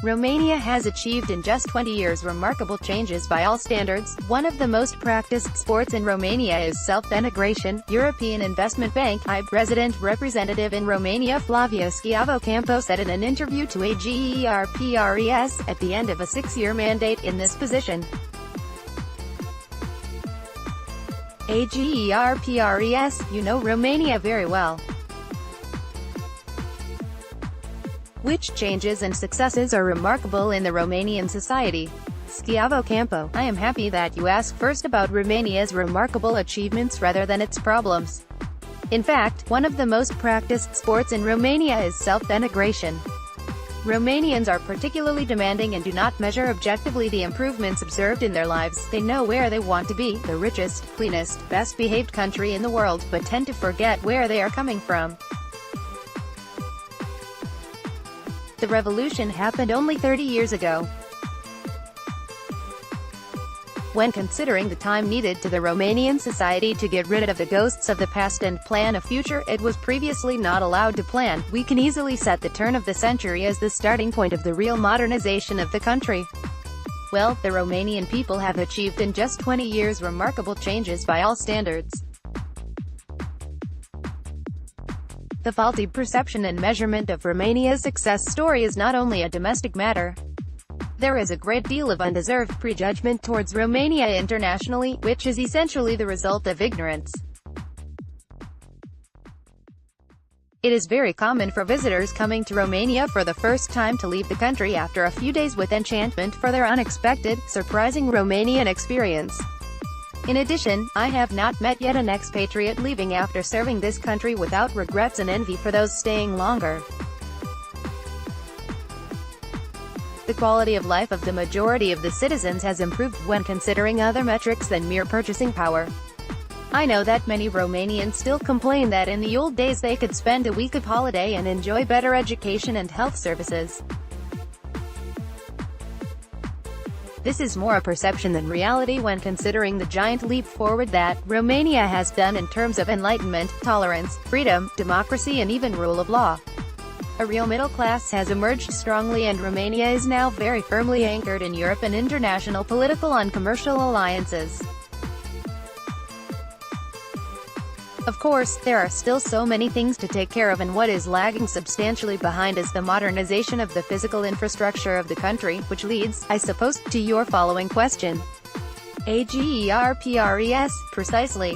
Romania has achieved in just 20 years remarkable changes by all standards. One of the most practiced sports in Romania is self-denigration. European Investment Bank EIB President Representative in Romania Flavio Schiavo Campo said in an interview to agerpres at the end of a 6-year mandate in this position. Agerpres, you know Romania very well. Which changes and successes are remarkable in the Romanian society? Schiavo Campo, I am happy that you ask first about Romania's remarkable achievements rather than its problems. In fact, one of the most practiced sports in Romania is self-denigration. Romanians are particularly demanding and do not measure objectively the improvements observed in their lives. They know where they want to be, the richest, cleanest, best-behaved country in the world, but tend to forget where they are coming from. The revolution happened only 30 years ago. When considering the time needed to the Romanian society to get rid of the ghosts of the past and plan a future it was previously not allowed to plan, we can easily set the turn of the century as the starting point of the real modernization of the country. Well, the Romanian people have achieved in just 20 years remarkable changes by all standards. The faulty perception and measurement of Romania's success story is not only a domestic matter. There is a great deal of undeserved prejudgment towards Romania internationally, which is essentially the result of ignorance. It is very common for visitors coming to Romania for the first time to leave the country after a few days with enchantment for their unexpected, surprising Romanian experience. In addition, I have not met yet an expatriate leaving after serving this country without regrets and envy for those staying longer. The quality of life of the majority of the citizens has improved when considering other metrics than mere purchasing power. I know that many Romanians still complain that in the old days they could spend a week of holiday and enjoy better education and health services. This is more a perception than reality when considering the giant leap forward that Romania has done in terms of enlightenment, tolerance, freedom, democracy and even rule of law. A real middle class has emerged strongly and Romania is now very firmly anchored in Europe and international political and commercial alliances. Of course, there are still so many things to take care of and what is lagging substantially behind is the modernization of the physical infrastructure of the country, which leads, I suppose, to your following question. Agerpres, precisely.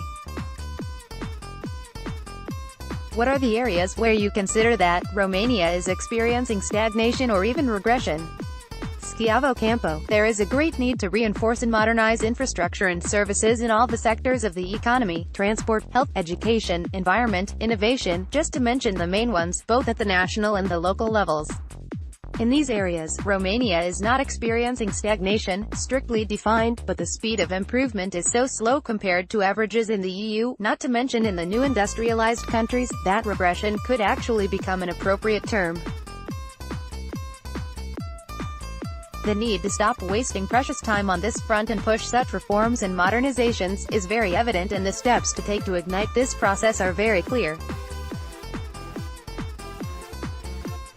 What are the areas where you consider that Romania is experiencing stagnation or even regression? Schiavo Campo, there is a great need to reinforce and modernize infrastructure and services in all the sectors of the economy, transport, health, education, environment, innovation, just to mention the main ones, both at the national and the local levels. In these areas, Romania is not experiencing stagnation, strictly defined, but the speed of improvement is so slow compared to averages in the EU, not to mention in the new industrialized countries, that regression could actually become an appropriate term. The need to stop wasting precious time on this front and push such reforms and modernizations is very evident and the steps to take to ignite this process are very clear.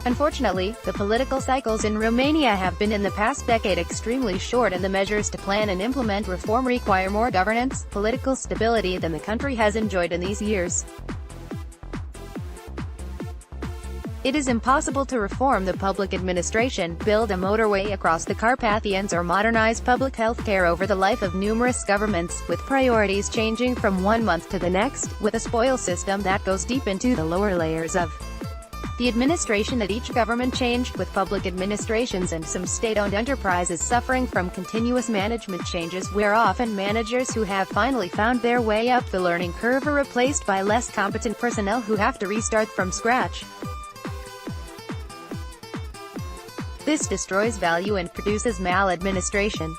Unfortunately, the political cycles in Romania have been in the past decade extremely short and the measures to plan and implement reform require more governance, political stability than the country has enjoyed in these years. It is impossible to reform the public administration, build a motorway across the Carpathians or modernize public health care over the life of numerous governments, with priorities changing from one month to the next, with a spoil system that goes deep into the lower layers of the administration at each government change, with public administrations and some state-owned enterprises suffering from continuous management changes where often managers who have finally found their way up the learning curve are replaced by less competent personnel who have to restart from scratch. This destroys value and produces maladministration.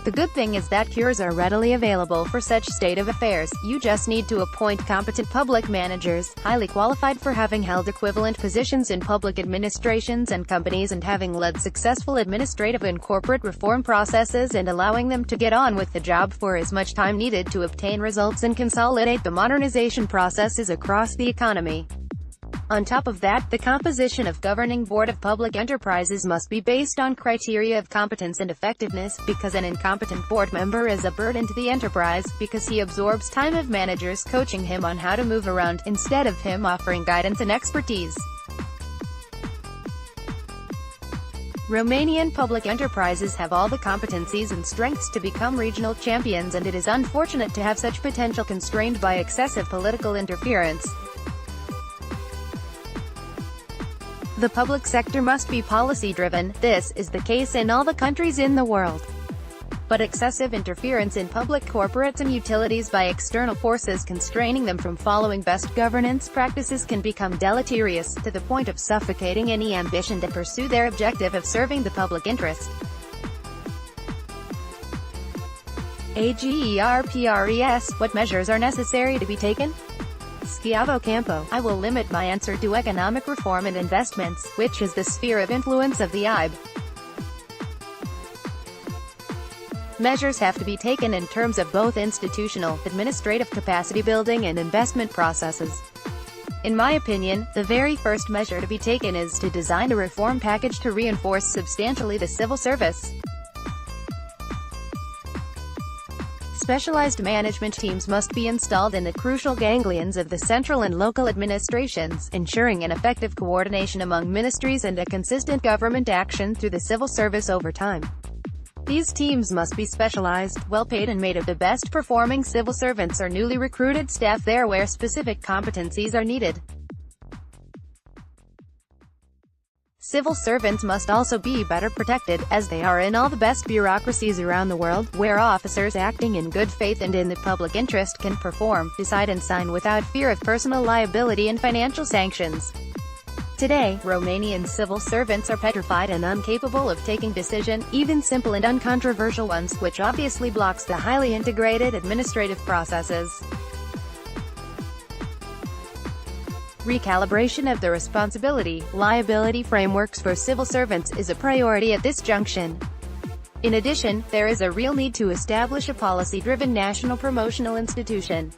The good thing is that cures are readily available for such state of affairs. You just need to appoint competent public managers, highly qualified for having held equivalent positions in public administrations and companies and having led successful administrative and corporate reform processes and allowing them to get on with the job for as much time needed to obtain results and consolidate the modernization processes across the economy. On top of that, the composition of governing board of public enterprises must be based on criteria of competence and effectiveness, because an incompetent board member is a burden to the enterprise, because he absorbs time of managers coaching him on how to move around, instead of him offering guidance and expertise. Romanian public enterprises have all the competencies and strengths to become regional champions, and it is unfortunate to have such potential constrained by excessive political interference. The public sector must be policy-driven. This is the case in all the countries in the world. But excessive interference in public corporates and utilities by external forces constraining them from following best governance practices can become deleterious, to the point of suffocating any ambition to pursue their objective of serving the public interest. Agerpres, what measures are necessary to be taken? Schiavo Campo. I will limit my answer to economic reform and investments, which is the sphere of influence of the EIB. Measures have to be taken in terms of both institutional, administrative capacity building and investment processes. In my opinion, the very first measure to be taken is to design a reform package to reinforce substantially the civil service. Specialized management teams must be installed in the crucial ganglions of the central and local administrations, ensuring an effective coordination among ministries and a consistent government action through the civil service over time. These teams must be specialized, well-paid and made of the best-performing civil servants or newly recruited staff there where specific competencies are needed. Civil servants must also be better protected, as they are in all the best bureaucracies around the world, where officers acting in good faith and in the public interest can perform, decide and sign without fear of personal liability and financial sanctions. Today, Romanian civil servants are petrified and incapable of taking decisions, even simple and uncontroversial ones, which obviously blocks the highly integrated administrative processes. Recalibration of the responsibility-liability frameworks for civil servants is a priority at this junction. In addition, there is a real need to establish a policy-driven national promotional institution.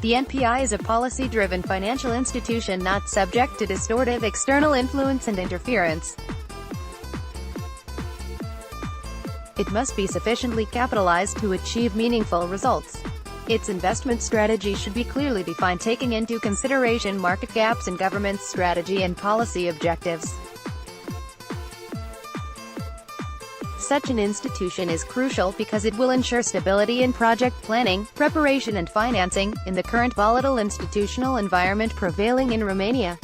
The NPI is a policy-driven financial institution not subject to distortive external influence and interference. It must be sufficiently capitalized to achieve meaningful results. Its investment strategy should be clearly defined, taking into consideration market gaps and government's strategy and policy objectives. Such an institution is crucial because it will ensure stability in project planning, preparation and financing, in the current volatile institutional environment prevailing in Romania.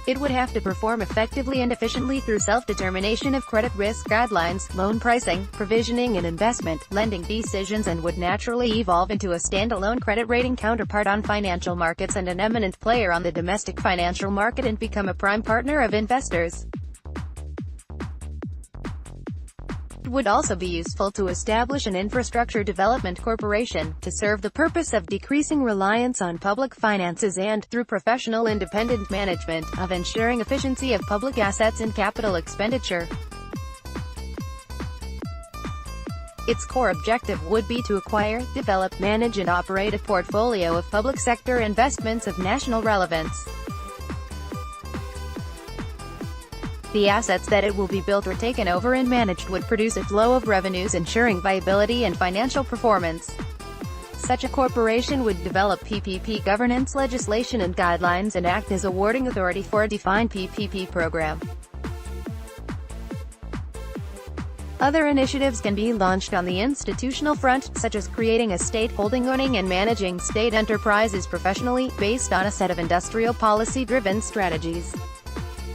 It would have to perform effectively and efficiently through self-determination of credit risk guidelines, loan pricing, provisioning and investment, lending decisions, and would naturally evolve into a standalone credit rating counterpart on financial markets and an eminent player on the domestic financial market and become a prime partner of investors. It would also be useful to establish an infrastructure development corporation, to serve the purpose of decreasing reliance on public finances and, through professional independent management, of ensuring efficiency of public assets and capital expenditure. Its core objective would be to acquire, develop, manage and operate a portfolio of public sector investments of national relevance. The assets that it will be built or taken over and managed would produce a flow of revenues ensuring viability and financial performance. Such a corporation would develop PPP governance legislation and guidelines and act as awarding authority for a defined PPP program. Other initiatives can be launched on the institutional front, such as creating a state holding, owning and managing state enterprises professionally, based on a set of industrial policy-driven strategies.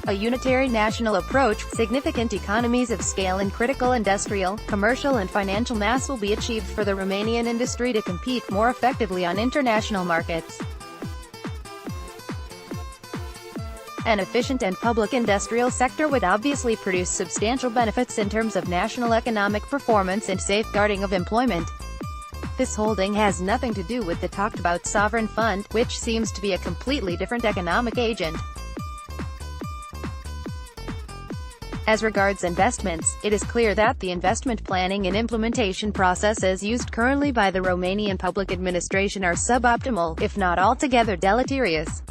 A unitary national approach, significant economies of scale and critical industrial, commercial and financial mass will be achieved for the Romanian industry to compete more effectively on international markets. An efficient and public industrial sector would obviously produce substantial benefits in terms of national economic performance and safeguarding of employment. This holding has nothing to do with the talked-about sovereign fund, which seems to be a completely different economic agent. As regards investments, it is clear that the investment planning and implementation processes used currently by the Romanian public administration are suboptimal, if not altogether deleterious.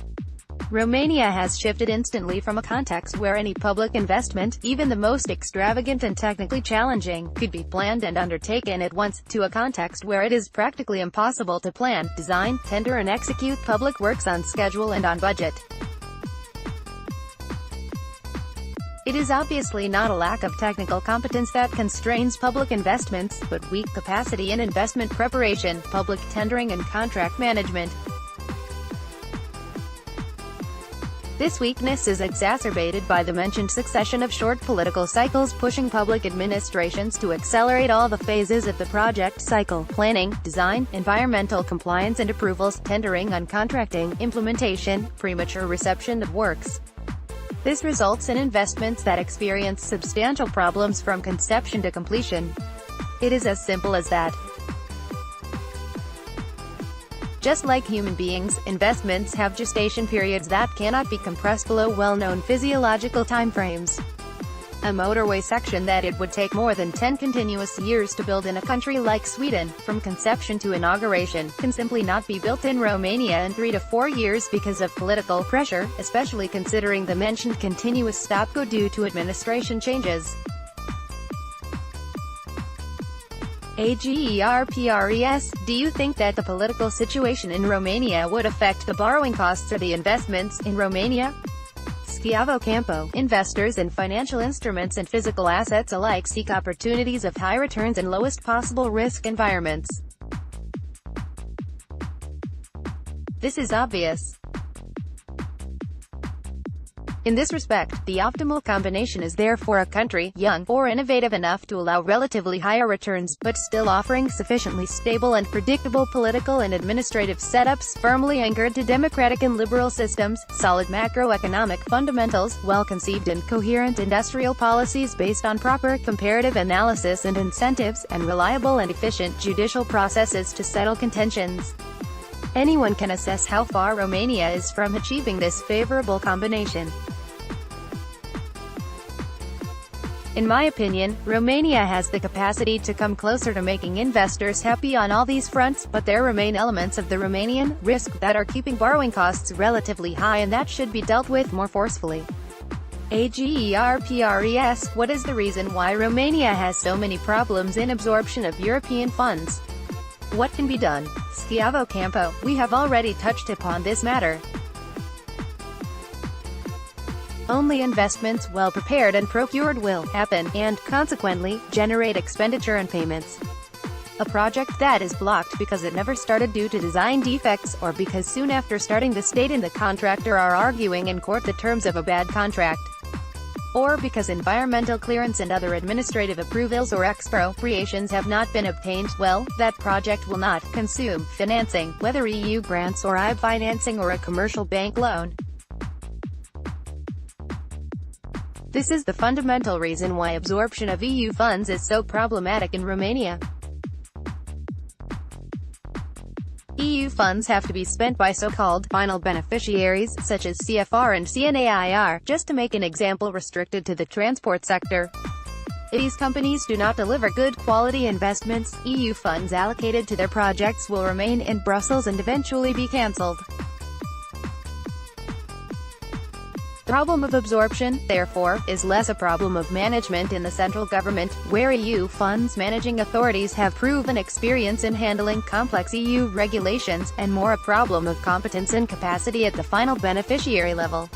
Romania has shifted instantly from a context where any public investment, even the most extravagant and technically challenging, could be planned and undertaken at once, to a context where it is practically impossible to plan, design, tender and execute public works on schedule and on budget. It is obviously not a lack of technical competence that constrains public investments, but weak capacity in investment preparation, public tendering and contract management. This weakness is exacerbated by the mentioned succession of short political cycles pushing public administrations to accelerate all the phases of the project cycle: planning, design, environmental compliance and approvals, tendering and contracting, implementation, premature reception of works. This results in investments that experience substantial problems from conception to completion. It is as simple as that. Just like human beings, investments have gestation periods that cannot be compressed below well-known physiological timeframes. A motorway section that it would take more than 10 continuous years to build in a country like Sweden, from conception to inauguration, can simply not be built in Romania in 3 to 4 years because of political pressure, especially considering the mentioned continuous stop-go due to administration changes. Agerpres, do you think that the political situation in Romania would affect the borrowing costs or the investments in Romania? Schiavo Campo, investors in financial instruments and physical assets alike seek opportunities of high returns and lowest possible risk environments. This is obvious. In this respect, the optimal combination is there for a country, young, or innovative enough to allow relatively higher returns, but still offering sufficiently stable and predictable political and administrative setups, firmly anchored to democratic and liberal systems, solid macroeconomic fundamentals, well-conceived and coherent industrial policies based on proper, comparative analysis and incentives, and reliable and efficient judicial processes to settle contentions. Anyone can assess how far Romania is from achieving this favorable combination. In my opinion, Romania has the capacity to come closer to making investors happy on all these fronts, but there remain elements of the Romanian risk that are keeping borrowing costs relatively high and that should be dealt with more forcefully. Agerpres, what is the reason why Romania has so many problems in absorption of European funds? What can be done? Schiavo Campo, we have already touched upon this matter. Only investments well prepared and procured will happen, and, consequently, generate expenditure and payments. A project that is blocked because it never started due to design defects, or because soon after starting the state and the contractor are arguing in court the terms of a bad contract, or because environmental clearance and other administrative approvals or expropriations have not been obtained, well, that project will not consume financing, whether EU grants or EIB financing or a commercial bank loan. This is the fundamental reason why absorption of EU funds is so problematic in Romania. EU funds have to be spent by so-called final beneficiaries, such as CFR and CNAIR, just to make an example restricted to the transport sector. If these companies do not deliver good quality investments, EU funds allocated to their projects will remain in Brussels and eventually be cancelled. The problem of absorption, therefore, is less a problem of management in the central government, where EU funds managing authorities have proven experience in handling complex EU regulations, and more a problem of competence and capacity at the final beneficiary level.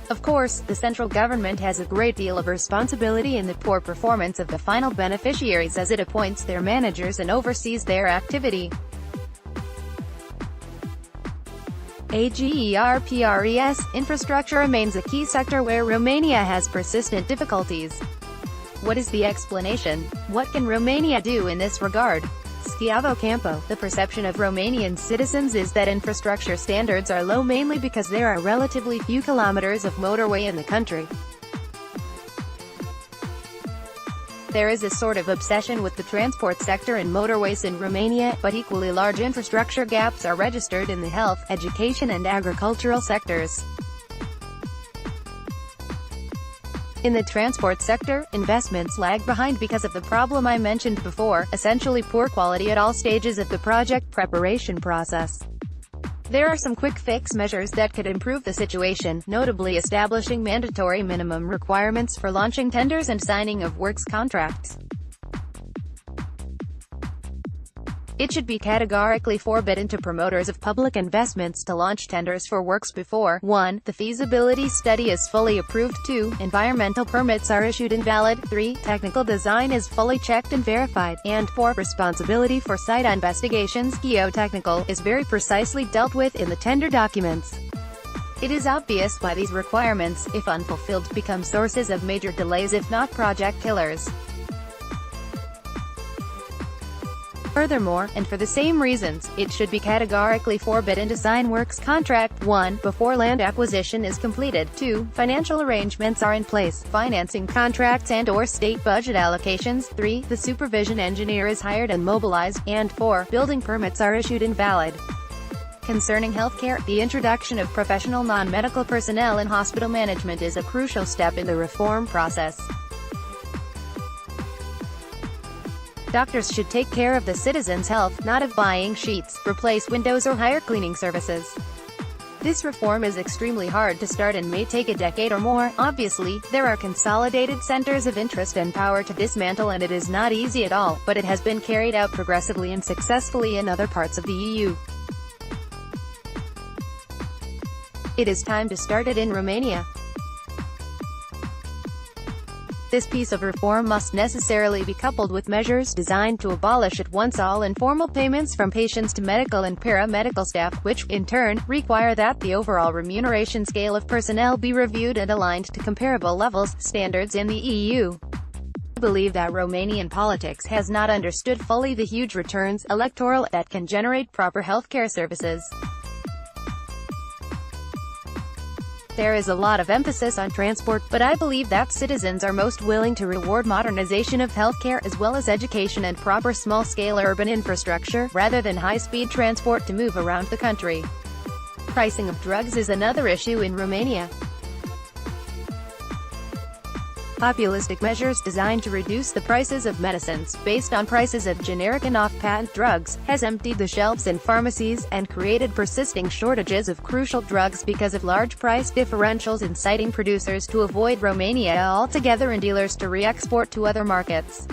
Of course, the central government has a great deal of responsibility in the poor performance of the final beneficiaries as it appoints their managers and oversees their activity. Agerpres, infrastructure remains a key sector where Romania has persistent difficulties. What is the explanation? What can Romania do in this regard? Schiavo Campo, the perception of Romanian citizens is that infrastructure standards are low mainly because there are relatively few kilometers of motorway in the country. There is a sort of obsession with the transport sector and motorways in Romania, but equally large infrastructure gaps are registered in the health, education and agricultural sectors. In the transport sector, investments lag behind because of the problem I mentioned before, essentially poor quality at all stages of the project preparation process. There are some quick-fix measures that could improve the situation, notably establishing mandatory minimum requirements for launching tenders and signing of works contracts. It should be categorically forbidden to promoters of public investments to launch tenders for works before 1. The feasibility study is fully approved, 2. Environmental permits are issued and valid, 3. Technical design is fully checked and verified, and 4. Responsibility for site investigations, geotechnical, is very precisely dealt with in the tender documents. It is obvious why these requirements, if unfulfilled, become sources of major delays if not project killers. Furthermore, and for the same reasons, it should be categorically forbidden to sign works contract 1. Before land acquisition is completed, 2. Financial arrangements are in place, financing contracts and/or state budget allocations, 3. The supervision engineer is hired and mobilized, and 4. Building permits are issued and valid. Concerning healthcare, the introduction of professional non-medical personnel in hospital management is a crucial step in the reform process. Doctors should take care of the citizens' health, not of buying sheets, replace windows or hire cleaning services. This reform is extremely hard to start and may take a decade or more. Obviously, there are consolidated centers of interest and power to dismantle, and it is not easy at all, but it has been carried out progressively and successfully in other parts of the EU. It is time to start it in Romania. This piece of reform must necessarily be coupled with measures designed to abolish at once all informal payments from patients to medical and paramedical staff, which, in turn, require that the overall remuneration scale of personnel be reviewed and aligned to comparable levels, standards in the EU. I believe that Romanian politics has not understood fully the huge returns, electoral, that can generate proper healthcare services. There is a lot of emphasis on transport, but I believe that citizens are most willing to reward modernization of healthcare, as well as education and proper small-scale urban infrastructure, rather than high-speed transport to move around the country. Pricing of drugs is another issue in Romania. Populistic measures designed to reduce the prices of medicines, based on prices of generic and off-patent drugs, has emptied the shelves in pharmacies, and created persisting shortages of crucial drugs because of large price differentials, inciting producers to avoid Romania altogether and dealers to re-export to other markets.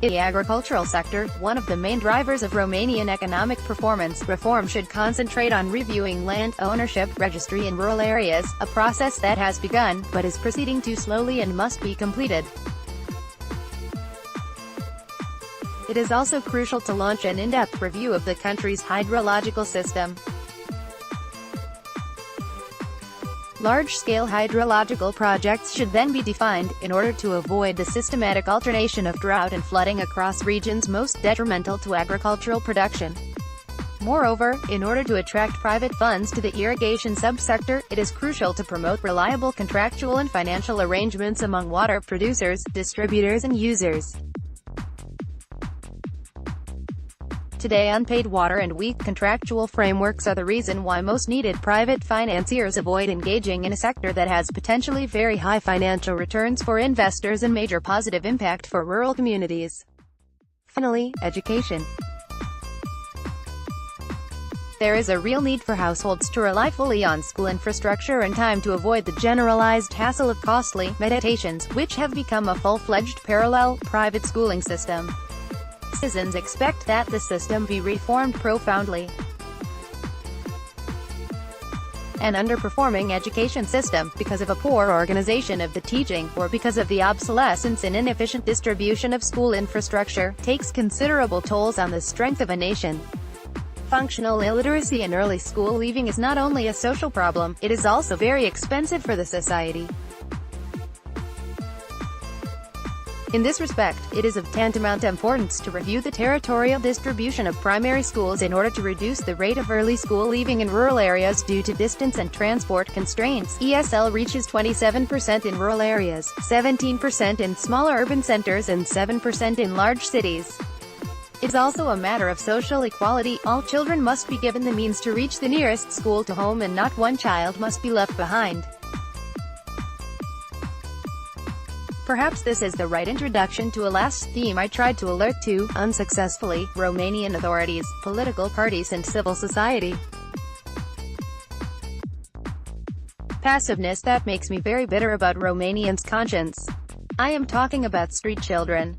In the agricultural sector, one of the main drivers of Romanian economic performance, reform should concentrate on reviewing land ownership registry in rural areas, a process that has begun, but is proceeding too slowly and must be completed. It is also crucial to launch an in-depth review of the country's hydrological system. Large-scale hydrological projects should then be defined, in order to avoid the systematic alternation of drought and flooding across regions most detrimental to agricultural production. Moreover, in order to attract private funds to the irrigation subsector, it is crucial to promote reliable contractual and financial arrangements among water producers, distributors and users. Today, unpaid water and weak contractual frameworks are the reason why most needed private financiers avoid engaging in a sector that has potentially very high financial returns for investors and major positive impact for rural communities. Finally, education. There is a real need for households to rely fully on school infrastructure and time to avoid the generalized hassle of costly meditations, which have become a full-fledged parallel, private schooling system. Citizens expect that the system be reformed profoundly. An underperforming education system, because of a poor organization of the teaching, or because of the obsolescence and inefficient distribution of school infrastructure, takes considerable tolls on the strength of a nation. Functional illiteracy and early school leaving is not only a social problem, it is also very expensive for the society. In this respect, it is of tantamount importance to review the territorial distribution of primary schools in order to reduce the rate of early school leaving in rural areas due to distance and transport constraints. ESL reaches 27% in rural areas, 17% in smaller urban centers and 7% in large cities. It is also a matter of social equality. All children must be given the means to reach the nearest school to home, and not one child must be left behind. Perhaps this is the right introduction to a last theme I tried to alert to, unsuccessfully: Romanian authorities, political parties and civil society. passiveness that makes me very bitter about Romanians' conscience. I am talking about street children.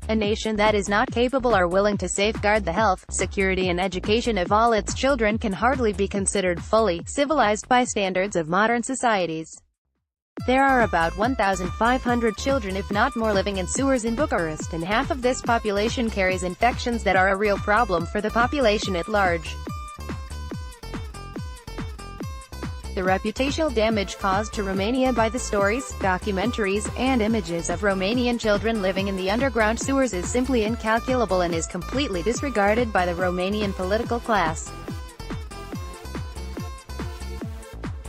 A nation that is not capable or willing to safeguard the health, security and education of all its children can hardly be considered fully civilized by standards of modern societies. There are about 1,500 children if not more living in sewers in Bucharest, and half of this population carries infections that are a real problem for the population at large. The reputational damage caused to Romania by the stories, documentaries, and images of Romanian children living in the underground sewers is simply incalculable and is completely disregarded by the Romanian political class.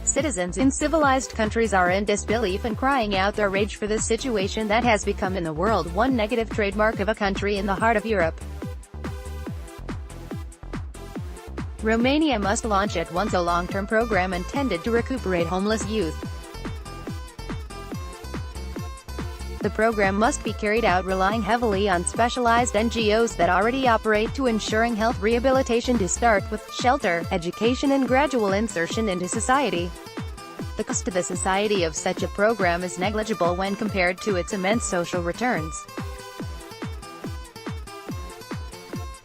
Citizens in civilized countries are in disbelief and crying out their rage for this situation that has become in the world one negative trademark of a country in the heart of Europe. Romania must launch at once a long-term program intended to recuperate homeless youth. The program must be carried out relying heavily on specialized NGOs that already operate to ensuring health rehabilitation to start with, shelter, education and gradual insertion into society. The cost to the society of such a program is negligible when compared to its immense social returns.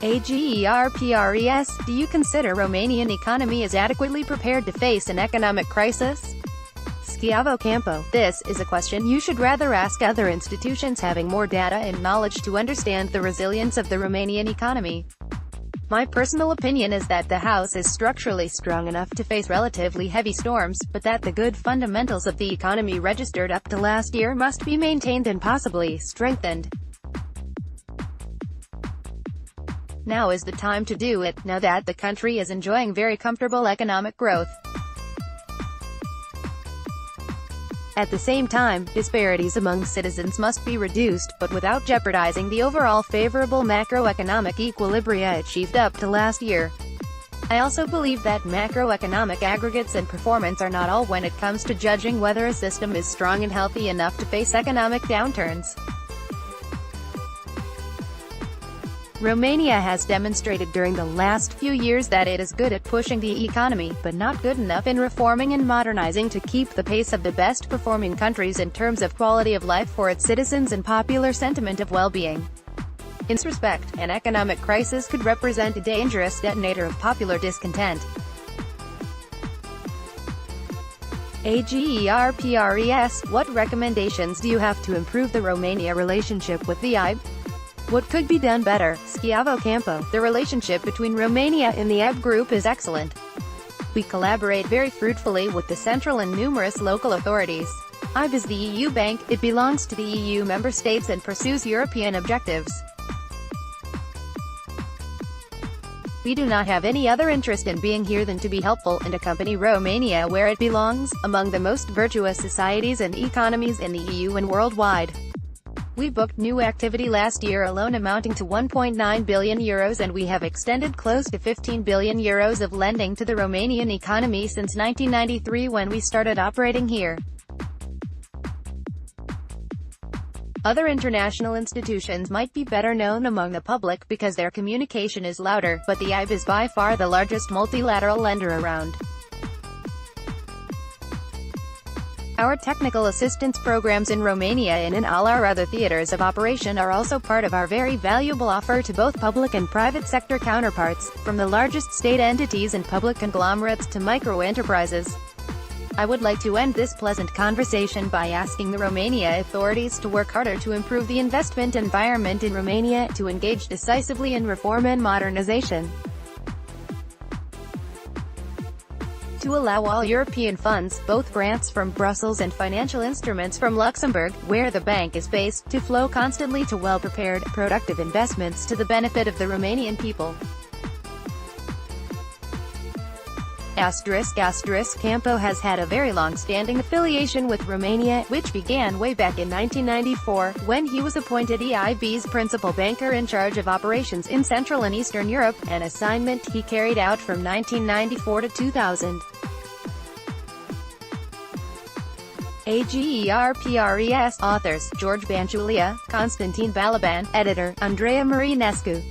Agerpres, do you consider Romanian economy is adequately prepared to face an economic crisis? Schiavo Campo, this is a question you should rather ask other institutions having more data and knowledge to understand the resilience of the Romanian economy. My personal opinion is that the house is structurally strong enough to face relatively heavy storms, but that the good fundamentals of the economy registered up to last year must be maintained and possibly strengthened. Now is the time to do it, now that the country is enjoying very comfortable economic growth. At the same time, disparities among citizens must be reduced, but without jeopardizing the overall favorable macroeconomic equilibria achieved up to last year. I also believe that macroeconomic aggregates and performance are not all when it comes to judging whether a system is strong and healthy enough to face economic downturns. Romania has demonstrated during the last few years that it is good at pushing the economy, but not good enough in reforming and modernizing to keep the pace of the best-performing countries in terms of quality of life for its citizens and popular sentiment of well-being. In this respect, an economic crisis could represent a dangerous detonator of popular discontent. Agerpres, what recommendations do you have to improve the Romania relationship with the EIB? What could be done better? Schiavo Campo, the relationship between Romania and the EIB group is excellent. We collaborate very fruitfully with the central and numerous local authorities. EIB is the EU bank, it belongs to the EU member states and pursues European objectives. We do not have any other interest in being here than to be helpful and accompany Romania where it belongs, among the most virtuous societies and economies in the EU and worldwide. We booked new activity last year alone amounting to 1.9 billion euros, and we have extended close to 15 billion euros of lending to the Romanian economy since 1993 when we started operating here. Other international institutions might be better known among the public because their communication is louder, but the EIB is by far the largest multilateral lender around. Our technical assistance programs in Romania and in all our other theaters of operation are also part of our very valuable offer to both public and private sector counterparts, from the largest state entities and public conglomerates to micro-enterprises. I would like to end this pleasant conversation by asking the Romania authorities to work harder to improve the investment environment in Romania, to engage decisively in reform and modernization, to allow all European funds, both grants from Brussels and financial instruments from Luxembourg, where the bank is based, to flow constantly to well-prepared, productive investments to the benefit of the Romanian people. Campo has had a very long-standing affiliation with Romania, which began way back in 1994, when he was appointed EIB's principal banker in charge of operations in Central and Eastern Europe, an assignment he carried out from 1994 to 2000. Agerpres, authors, George Banchulia, Constantine Balaban, editor, Andreea Marinescu.